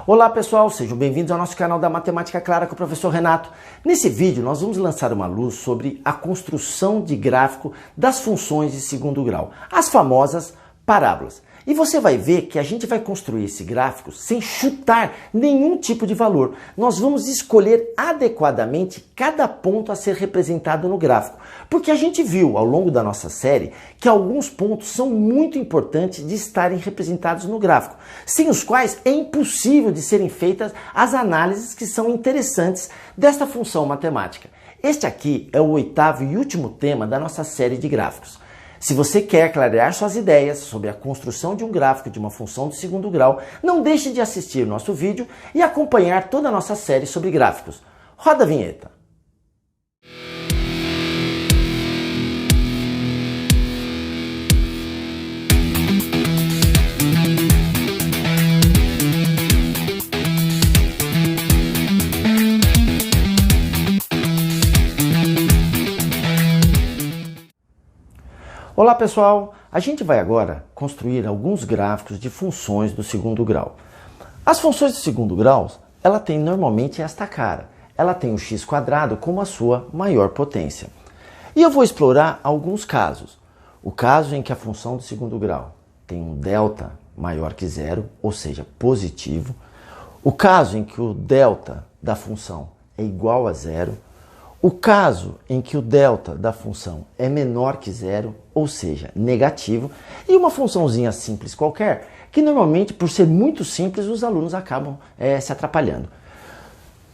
Olá pessoal, sejam bem-vindos ao nosso canal da Matemática Clara com o professor Renato. Nesse vídeo nós vamos lançar uma luz sobre a construção de gráfico das funções de segundo grau, as famosas parábolas. E você vai ver que a gente vai construir esse gráfico sem chutar nenhum tipo de valor. Nós vamos escolher adequadamente cada ponto a ser representado no gráfico. Porque a gente viu ao longo da nossa série que alguns pontos são muito importantes de estarem representados no gráfico, sem os quais é impossível de serem feitas as análises que são interessantes desta função matemática. Este aqui é o 8º e último tema da nossa série de gráficos. Se você quer clarear suas ideias sobre a construção de um gráfico de uma função de segundo grau, não deixe de assistir nosso vídeo e acompanhar toda a nossa série sobre gráficos. Roda a vinheta! Olá pessoal, a gente vai agora construir alguns gráficos de funções do segundo grau. As funções do segundo grau, ela tem normalmente esta cara. Ela tem o x² como a sua maior potência. E eu vou explorar alguns casos. O caso em que a função do segundo grau tem um delta maior que zero, ou seja, positivo. O caso em que o delta da função é igual a zero. O caso em que o delta da função é menor que zero, ou seja, negativo, e uma funçãozinha simples qualquer, que normalmente, por ser muito simples, os alunos acabam se atrapalhando.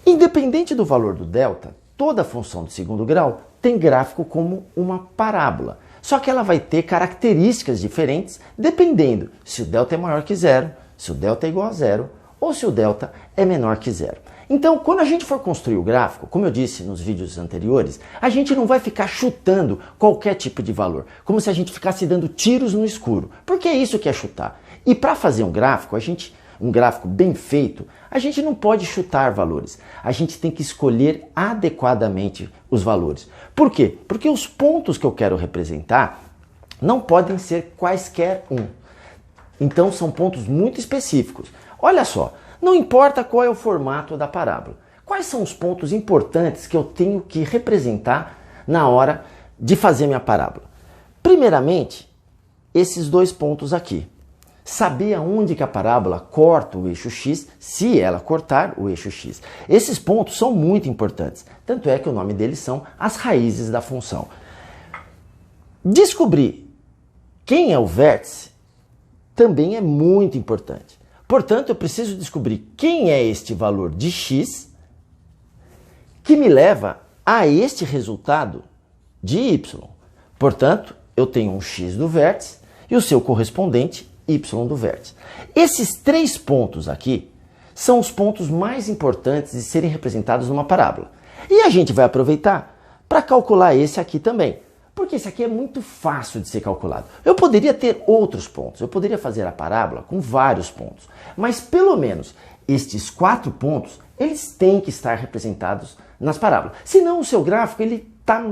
Independente do valor do delta, toda função de segundo grau tem gráfico como uma parábola, só que ela vai ter características diferentes dependendo se o delta é maior que zero, se o delta é igual a zero, ou se o delta é menor que zero. Então, quando a gente for construir o gráfico, como eu disse nos vídeos anteriores, a gente não vai ficar chutando qualquer tipo de valor, como se a gente ficasse dando tiros no escuro, porque é isso que é chutar. E para fazer um gráfico, um gráfico bem feito, a gente não pode chutar valores. A gente tem que escolher adequadamente os valores. Por quê? Porque os pontos que eu quero representar não podem ser quaisquer um. Então, são pontos muito específicos. Olha só. Não importa qual é o formato da parábola. Quais são os pontos importantes que eu tenho que representar na hora de fazer minha parábola? Primeiramente, esses dois pontos aqui. Saber aonde que a parábola corta o eixo x, se ela cortar o eixo x. Esses pontos são muito importantes. Tanto é que o nome deles são as raízes da função. Descobrir quem é o vértice também é muito importante. Portanto, eu preciso descobrir quem é este valor de x que me leva a este resultado de y. Portanto, eu tenho um x do vértice e o seu correspondente y do vértice. Esses três pontos aqui são os pontos mais importantes de serem representados numa parábola. E a gente vai aproveitar para calcular esse aqui também. Porque esse aqui é muito fácil de ser calculado. Eu poderia ter outros pontos, eu poderia fazer a parábola com vários pontos, mas pelo menos estes 4 pontos, eles têm que estar representados nas parábolas. Senão o seu gráfico, ele está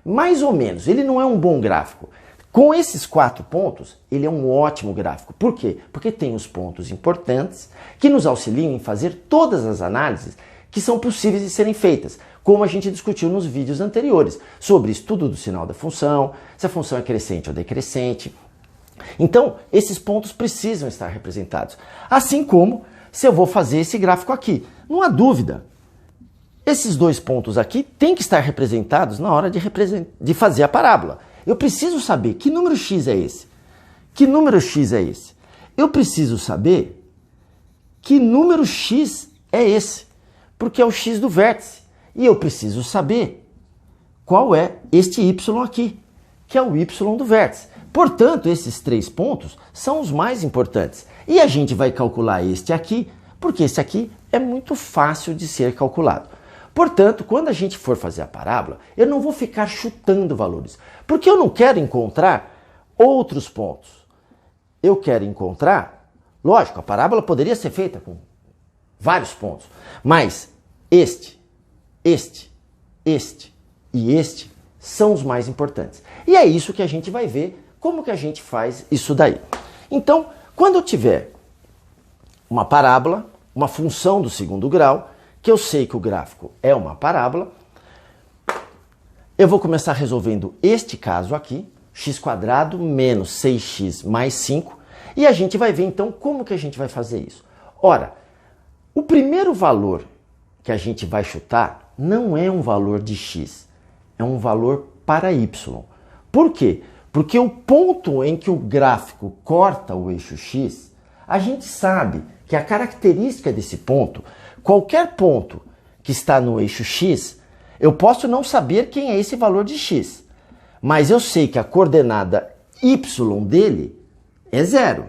mais ou menos, ele não é um bom gráfico. Com esses 4 pontos, ele é um ótimo gráfico. Por quê? Porque tem os pontos importantes que nos auxiliam em fazer todas as análises que são possíveis de serem feitas, como a gente discutiu nos vídeos anteriores, sobre estudo do sinal da função, se a função é crescente ou decrescente. Então, esses pontos precisam estar representados. Assim como se eu vou fazer esse gráfico aqui. Não há dúvida, esses dois pontos aqui têm que estar representados na hora de fazer a parábola. Eu preciso saber que número x é esse. Que número x é esse? Eu preciso saber que número x é esse, porque é o x do vértice. E eu preciso saber qual é este y aqui, que é o y do vértice. Portanto, esses 3 pontos são os mais importantes. E a gente vai calcular este aqui, porque esse aqui é muito fácil de ser calculado. Portanto, quando a gente for fazer a parábola, eu não vou ficar chutando valores, porque eu não quero encontrar outros pontos. Eu quero encontrar, lógico, a parábola poderia ser feita com vários pontos, mas este e este são os mais importantes. E é isso que a gente vai ver, como que a gente faz isso daí. Então, quando eu tiver uma parábola, uma função do segundo grau, que eu sei que o gráfico é uma parábola. Eu vou começar resolvendo este caso aqui, x² menos 6x mais 5, e a gente vai ver então como que a gente vai fazer isso. Ora, o primeiro valor que a gente vai chutar não é um valor de x, é um valor para y. Por quê? Porque o ponto em que o gráfico corta o eixo x, a gente sabe que a característica desse ponto, qualquer ponto que está no eixo x, eu posso não saber quem é esse valor de x, mas eu sei que a coordenada y dele é 0.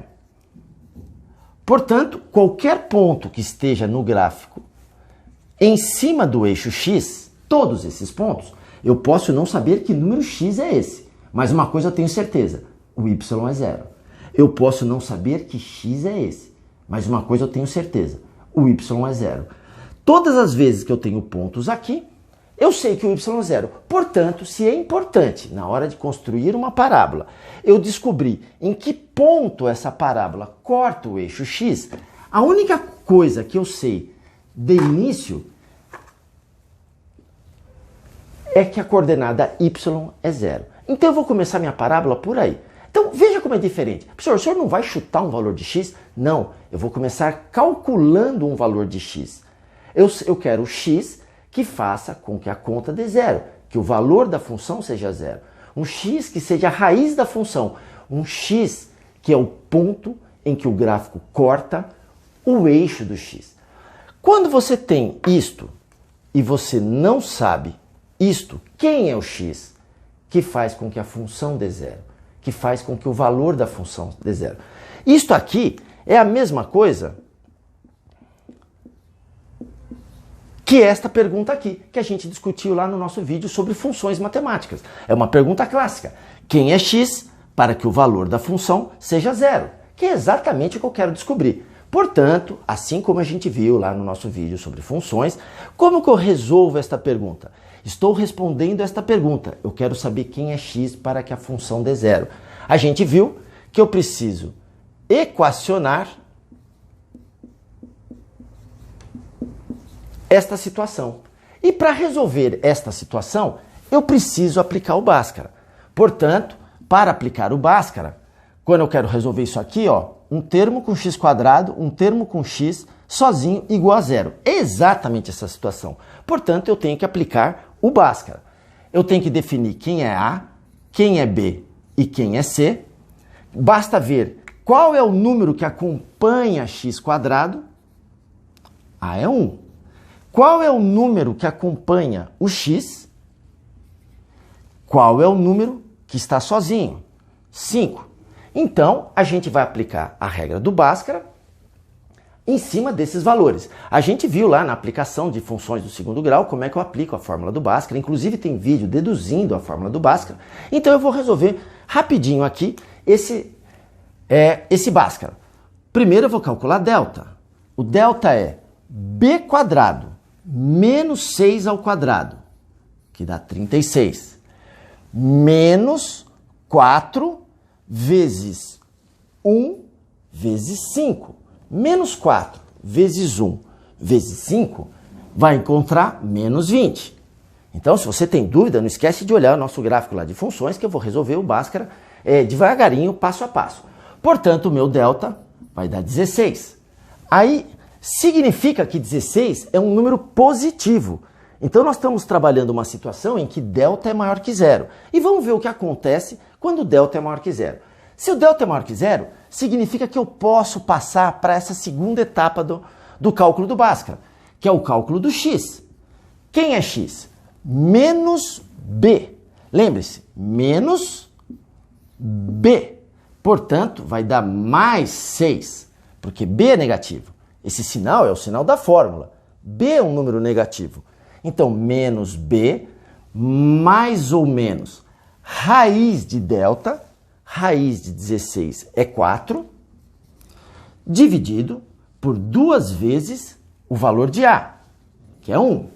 Portanto, qualquer ponto que esteja no gráfico em cima do eixo x, todos esses pontos, eu posso não saber que número x é esse, mas uma coisa eu tenho certeza, o y é 0. Eu posso não saber que x é esse, mas uma coisa eu tenho certeza, o y é 0. Todas as vezes que eu tenho pontos aqui, eu sei que o y é 0. Portanto, se é importante, na hora de construir uma parábola, eu descobrir em que ponto essa parábola corta o eixo x, a única coisa que eu sei de início é que a coordenada y é 0. Então eu vou começar minha parábola por aí. Então veja como é diferente. Professor, o senhor não vai chutar um valor de x? Não, eu vou começar calculando um valor de x. Eu quero x que faça com que a conta dê 0, que o valor da função seja 0. Um x que seja a raiz da função. Um x que é o ponto em que o gráfico corta o eixo do x. Quando você tem isto e você não sabe isto, quem é o x que faz com que a função dê 0? Que faz com que o valor da função dê 0? Isto aqui é a mesma coisa que esta pergunta aqui, que a gente discutiu lá no nosso vídeo sobre funções matemáticas. É uma pergunta clássica. Quem é x para que o valor da função seja 0? Que é exatamente o que eu quero descobrir. Portanto, assim como a gente viu lá no nosso vídeo sobre funções, como que eu resolvo esta pergunta? Estou respondendo esta pergunta. Eu quero saber quem é x para que a função dê 0. A gente viu que eu preciso equacionar esta situação. E para resolver esta situação, eu preciso aplicar o Bhaskara. Portanto, para aplicar o Bhaskara, quando eu quero resolver isso aqui, ó, um termo com x², um termo com x sozinho igual a 0. É exatamente essa situação. Portanto, eu tenho que aplicar o Bhaskara. Eu tenho que definir quem é A, quem é B e quem é C. Basta ver qual é o número que acompanha x². A é 1. Qual é o número que acompanha o x? Qual é o número que está sozinho? 5. Então, a gente vai aplicar a regra do Bhaskara em cima desses valores. A gente viu lá na aplicação de funções do segundo grau como é que eu aplico a fórmula do Bhaskara. Inclusive tem vídeo deduzindo a fórmula do Bhaskara. Então eu vou resolver rapidinho aqui esse Bhaskara. Primeiro eu vou calcular delta. O delta é b² menos 6 ao quadrado, que dá 36, menos 4 vezes 1 vezes 5. Menos 4 vezes 1 vezes 5 vai encontrar menos 20. Então, se você tem dúvida, não esquece de olhar o nosso gráfico lá de funções, que eu vou resolver o Bhaskara devagarinho, passo a passo. Portanto, o meu delta vai dar 16. Aí, significa que 16 é um número positivo. Então, nós estamos trabalhando uma situação em que delta é maior que 0. E vamos ver o que acontece quando delta é maior que 0. Se o delta é maior que 0, significa que eu posso passar para essa segunda etapa do cálculo do Bhaskara, que é o cálculo do x. Quem é x? Menos b. Lembre-se, menos b. Portanto, vai dar mais 6, porque b é negativo. Esse sinal é o sinal da fórmula. B é um número negativo. Então, menos b, mais ou menos raiz de delta, raiz de 16 é 4, dividido por 2 vezes o valor de A, que é 1.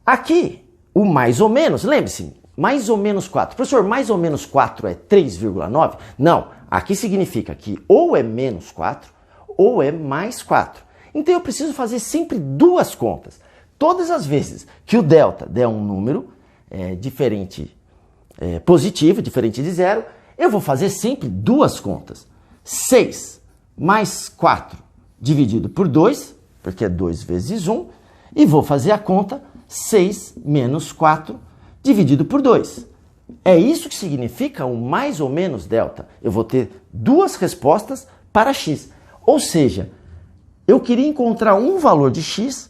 Aqui, o mais ou menos, lembre-se, mais ou menos 4. Professor, mais ou menos 4 é 3,9? Não, aqui significa que ou é menos 4 ou é mais 4. Então eu preciso fazer sempre duas contas. Todas as vezes que o delta der um número positivo, diferente de zero, eu vou fazer sempre duas contas. 6 mais 4 dividido por 2, porque é 2 vezes 1, e vou fazer a conta 6 menos 4 dividido por 2. É isso que significa o mais ou menos delta. Eu vou ter duas respostas para x. Ou seja, eu queria encontrar um valor de x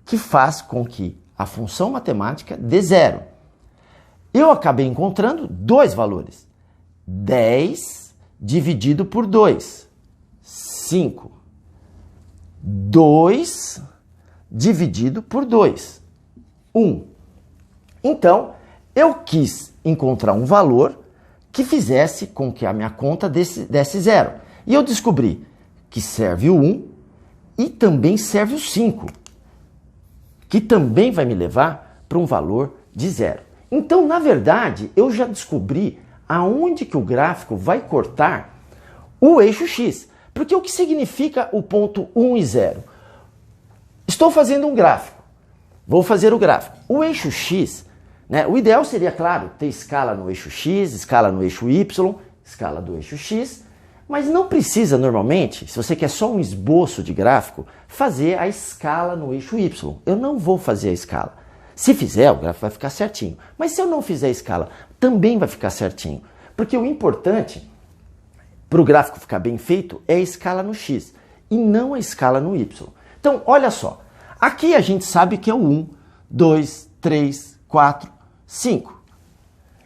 que faz com que a função matemática dê zero. Eu acabei encontrando dois valores. 10 dividido por 2, 5. 2 dividido por 2, 1. Então, eu quis encontrar um valor que fizesse com que a minha conta desse zero. E eu descobri que serve o 1 e também serve o 5, que também vai me levar para um valor de zero. Então, na verdade, eu já descobri aonde que o gráfico vai cortar o eixo x. Porque o que significa o ponto 1 e 0? Estou fazendo um gráfico. Vou fazer o gráfico. O eixo x, né, o ideal seria, claro, ter escala no eixo x, escala no eixo y, escala do eixo x, mas não precisa normalmente, se você quer só um esboço de gráfico, fazer a escala no eixo y. Eu não vou fazer a escala. Se fizer, o gráfico vai ficar certinho. Mas se eu não fizer a escala, também vai ficar certinho. Porque o importante para o gráfico ficar bem feito é a escala no x e não a escala no y. Então, olha só. Aqui a gente sabe que é o 1, 2, 3, 4, 5.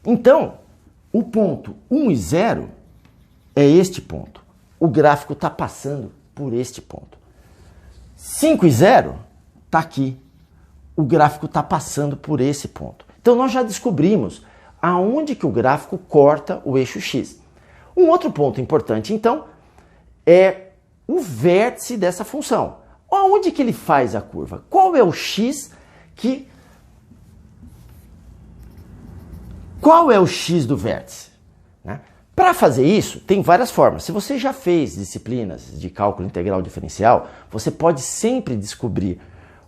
Então, o ponto 1 e 0 é este ponto. O gráfico está passando por este ponto. 5 e 0 está aqui. O gráfico está passando por esse ponto. Então, nós já descobrimos aonde que o gráfico corta o eixo x. Um outro ponto importante, então, é o vértice dessa função. Aonde que ele faz a curva? Qual é o x que... Qual é o x do vértice? Né? Para fazer isso, tem várias formas. Se você já fez disciplinas de cálculo integral diferencial, você pode sempre descobrir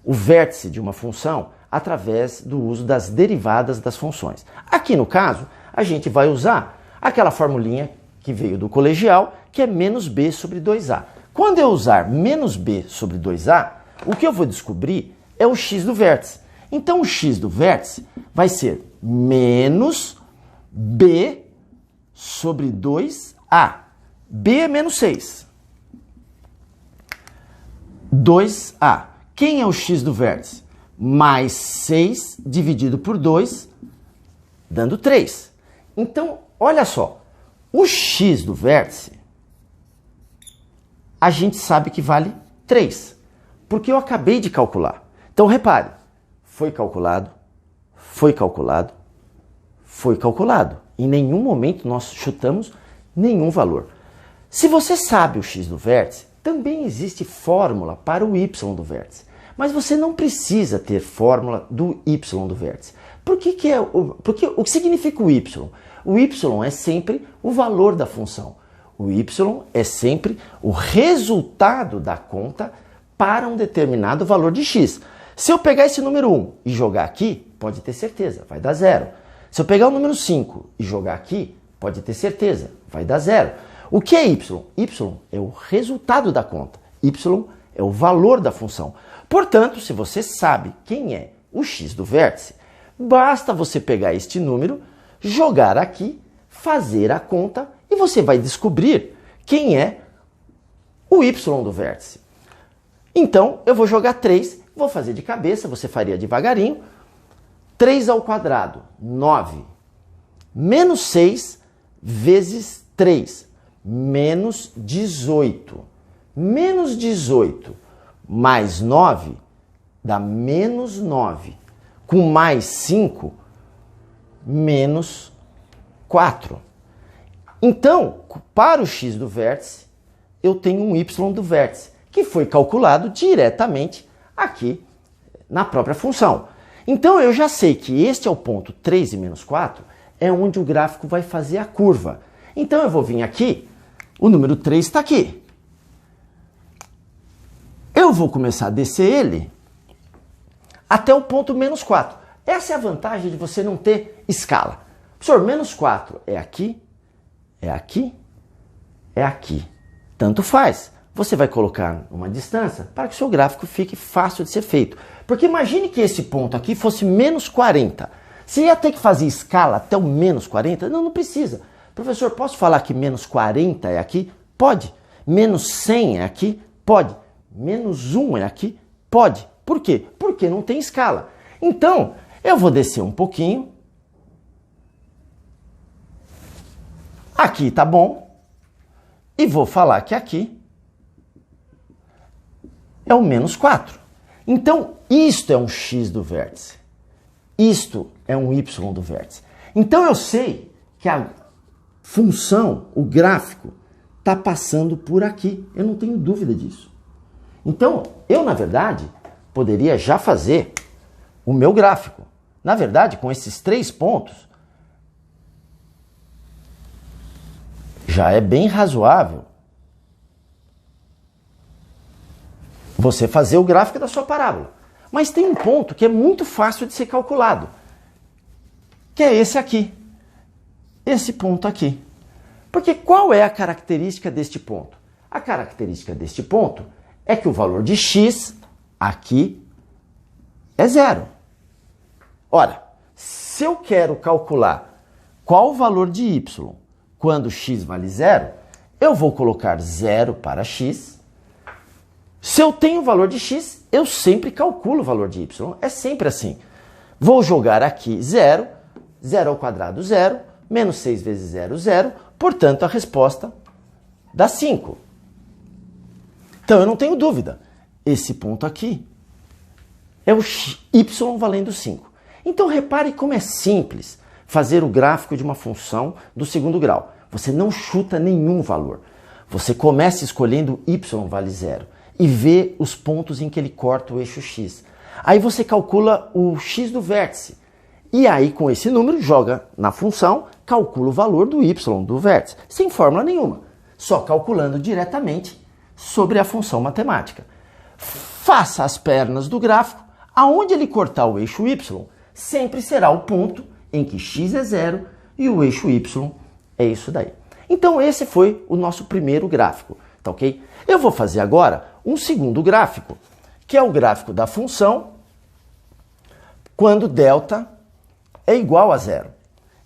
o vértice de uma função através do uso das derivadas das funções. Aqui no caso, a gente vai usar aquela formulinha que veio do colegial, que é menos b sobre 2a. Quando eu usar menos b sobre 2a, o que eu vou descobrir é o x do vértice. Então, o x do vértice vai ser menos b sobre 2a. b é menos 6. 2a. Quem é o x do vértice? Mais 6 dividido por 2, dando 3. Então, olha só. O x do vértice, a gente sabe que vale 3, porque eu acabei de calcular. Então, repare, foi calculado, foi calculado, foi calculado. Em nenhum momento nós chutamos nenhum valor. Se você sabe o x do vértice, também existe fórmula para o y do vértice. Mas você não precisa ter fórmula do y do vértice. Porque o que significa o y? O y é sempre o valor da função. O y é sempre o resultado da conta para um determinado valor de x. Se eu pegar esse número 1 e jogar aqui, pode ter certeza, vai dar 0. Se eu pegar o número 5 e jogar aqui, pode ter certeza, vai dar 0. O que é y? Y é o resultado da conta. Y é o valor da função. Portanto, se você sabe quem é o x do vértice, basta você pegar este número, jogar aqui, fazer a conta e você vai descobrir quem é o y do vértice. Então, eu vou jogar 3, vou fazer de cabeça, você faria devagarinho. 3 ao quadrado, 9. Menos 6 vezes 3, menos 18. Menos 18 mais 9 dá menos 9. Com mais 5, menos 4. Então, para o x do vértice, eu tenho um y do vértice, que foi calculado diretamente aqui na própria função. Então, eu já sei que este é o ponto 3 e menos 4, é onde o gráfico vai fazer a curva. Então, eu vou vir aqui, o número 3 está aqui. Eu vou começar a descer ele até o ponto menos 4. Essa é a vantagem de você não ter escala. Professor, menos 4 é aqui, é aqui, é aqui. Tanto faz. Você vai colocar uma distância para que o seu gráfico fique fácil de ser feito. Porque imagine que esse ponto aqui fosse menos 40. Você ia ter que fazer escala até o menos 40? Não, não precisa. Professor, posso falar que menos 40 é aqui? Pode. Menos 100 é aqui? Pode. Menos 1 é aqui? Pode. Por quê? Porque não tem escala. Então, eu vou descer um pouquinho. Aqui tá bom. E vou falar que aqui é o menos 4. Então, isto é um x do vértice. Isto é um y do vértice. Então, eu sei que a função, o gráfico, está passando por aqui. Eu não tenho dúvida disso. Então, eu, na verdade, poderia já fazer o meu gráfico. Na verdade, com esses 3 pontos, já é bem razoável você fazer o gráfico da sua parábola. Mas tem um ponto que é muito fácil de ser calculado, que é esse aqui. Esse ponto aqui. Porque qual é a característica deste ponto? A característica deste ponto é que o valor de x aqui é 0. Ora, se eu quero calcular qual o valor de y quando x vale 0, eu vou colocar 0 para x. Se eu tenho o valor de x, eu sempre calculo o valor de y. É sempre assim. Vou jogar aqui 0, 0 ao quadrado 0, menos 6 vezes 0, 0. Portanto, a resposta dá 5. Então, eu não tenho dúvida. Esse ponto aqui é o y valendo 5. Então, repare como é simples fazer o gráfico de uma função do segundo grau. Você não chuta nenhum valor. Você começa escolhendo y vale 0 e vê os pontos em que ele corta o eixo x. Aí você calcula o x do vértice. E aí, com esse número, joga na função, calcula o valor do y do vértice, sem fórmula nenhuma, só calculando diretamente sobre a função matemática. Faça as pernas do gráfico, aonde ele cortar o eixo y, sempre será o ponto em que x é 0 e o eixo y é isso daí. Então, esse foi o nosso primeiro gráfico, tá ok? Eu vou fazer agora um segundo gráfico, que é o gráfico da função quando delta é igual a 0.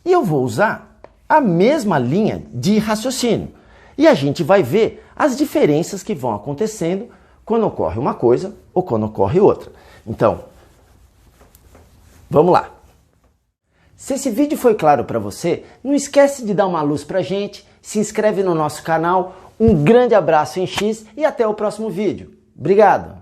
E eu vou usar a mesma linha de raciocínio. E a gente vai ver as diferenças que vão acontecendo quando ocorre uma coisa ou quando ocorre outra. Então, vamos lá. Se esse vídeo foi claro para você, não esquece de dar uma luz pra gente, se inscreve no nosso canal, um grande abraço em X e até o próximo vídeo. Obrigado!